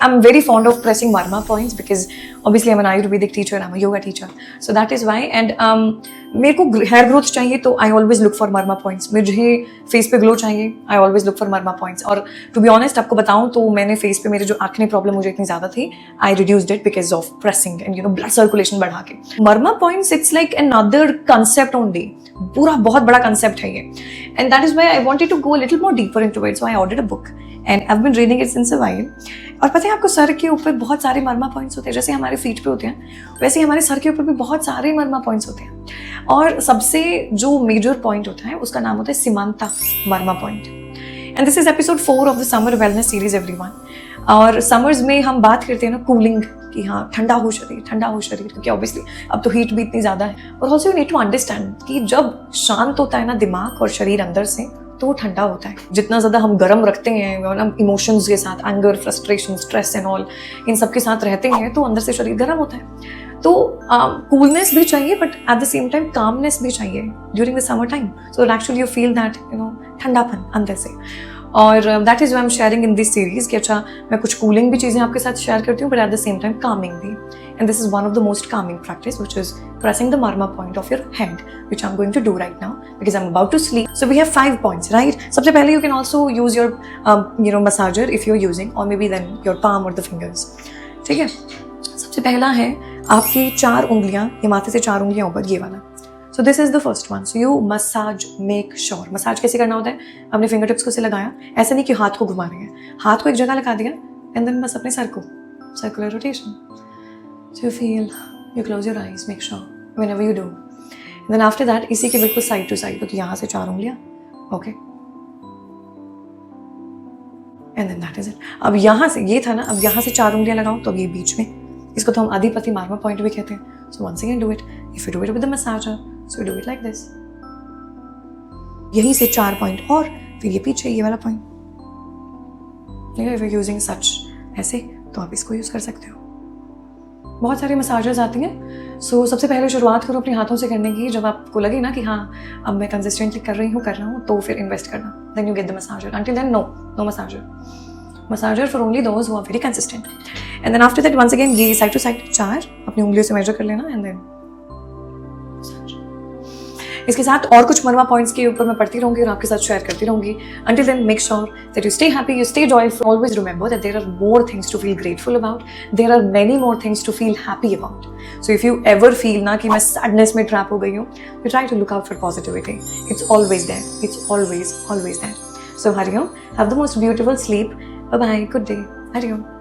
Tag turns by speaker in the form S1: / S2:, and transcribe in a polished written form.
S1: I'm very fond of pressing marma points because obviously I'm an Ayurvedic teacher, I'm a yoga teacher. So that is why. And मेरे को hair growth चाहिए तो I always look for marma points. मुझे face पे glow चाहिए, I always look for marma points. और to be honest आपको बताऊँ तो मैंने face पे मेरे जो acne problem मुझे इतनी ज़्यादा थी, I reduced it because of pressing and blood circulation बढ़ा के. Marma points it's like another concept only. पूरा बहुत बड़ा concept है ये. And that is why I wanted to go a little more deeper into it. So I ordered a book. And I've been reading it since a while. और पता है आपको sir के ऊपर बहुत सारे मर्मा पॉइंट्स होते हैं, जैसे हमारे फीट पे होते हैं वैसे ही हमारे सर के ऊपर भी बहुत सारे मर्मा पॉइंट्स होते हैं. और सबसे जो मेजर पॉइंट होता है उसका नाम होता है Seemanta marma point. And this is episode 4 of the summer wellness series everyone. और समर्स में हम बात करते हैं ना कूलिंग कि हाँ ठंडा हो शरीर क्योंकि ऑब्वियसली अब तो हीट भी इतनी ज़्यादा है. और also you need to understand कि जब शांत होता है ना दिमाग और शरीर अंदर से तो वो ठंडा होता है. जितना ज़्यादा हम गर्म रखते हैं इमोशंस के साथ, anger, frustration, stress and all, इन सब के साथ रहते हैं तो अंदर से शरीर गर्म होता है. तो कूलनेस भी चाहिए but at the same time calmness भी चाहिए during the summer time. So actually you feel that ठंडापन अंदर से. और that is why am sharing in this series कि अच्छा मैं कुछ कूलिंग भी चीज़ें आपके साथ शेयर करती हूँ but at the same time Kameng भी. And this is one of the most calming practice, which is pressing the marma point of your head, which I'm going to do right now because I'm about to sleep. So we have 5 points, right? सबसे पहले you can also use your massager if you're using, or maybe then your palm or the fingers. ठीक है? सबसे पहला है आपकी 4 उंगलियां, ये माथे से 4 उंगलियां ऊपर, ये वाला. So this is the first one. So you massage, make sure. Massage कैसे करना होता है? अपने fingertips को से लगाया, ऐसा नहीं कि हाथ को घुमा रहे हैं. हाथ को एक जगह लगा दिया, and then बस अपने सर को circular rotation. So you feel, you close your eyes, make sure, whenever you do. And then after that, इसी के बिल्कुल side to side, तो यहाँ से 4 उंगलियाँ, okay. And then that is it. अब यहाँ से, ये था ना, अब यहाँ से 4 उंगलियाँ लगाओ, तो अब ये बीच में, इसको तो हम अधिपति मार्मा पॉइंट भी कहते हैं. So once again do it. If you do it with the massager, so you do it like this. यहीं से 4 पॉइंट और फिर ये पीछे ये वाला point. If you're using such ऐसे, तो आप इसको यूज़ कर सकते हो. बहुत सारे मसाजर्स आती हैं. सो सबसे पहले शुरुआत करो अपने हाथों से करने की. जब आपको लगे ना कि हाँ अब मैं कंसिस्टेंटली कर रहा हूँ तो फिर इन्वेस्ट करना. Then you get the massager. Until then no massager for only those who are very consistent. And then after that once again ये साइड टू साइड 4 अपनी उंगलियों से मेजर कर लेना. एंड देन इसके साथ और कुछ मर्मा पॉइंट्स के ऊपर मैं पढ़ती रहूंगी और आपके साथ शेयर करती रहूंगी. Until then, make sure that you stay happy, you stay joyful. Always remember that there are more things to feel grateful about. There are many more things to feel happy about. So if you ever feel ना कि मैं sadness में trap हो गई हूँ, you try to look out for positivity. It's always there. It's always there. So Hari Om, have the most beautiful sleep. Bye bye. Good day. Hari Om.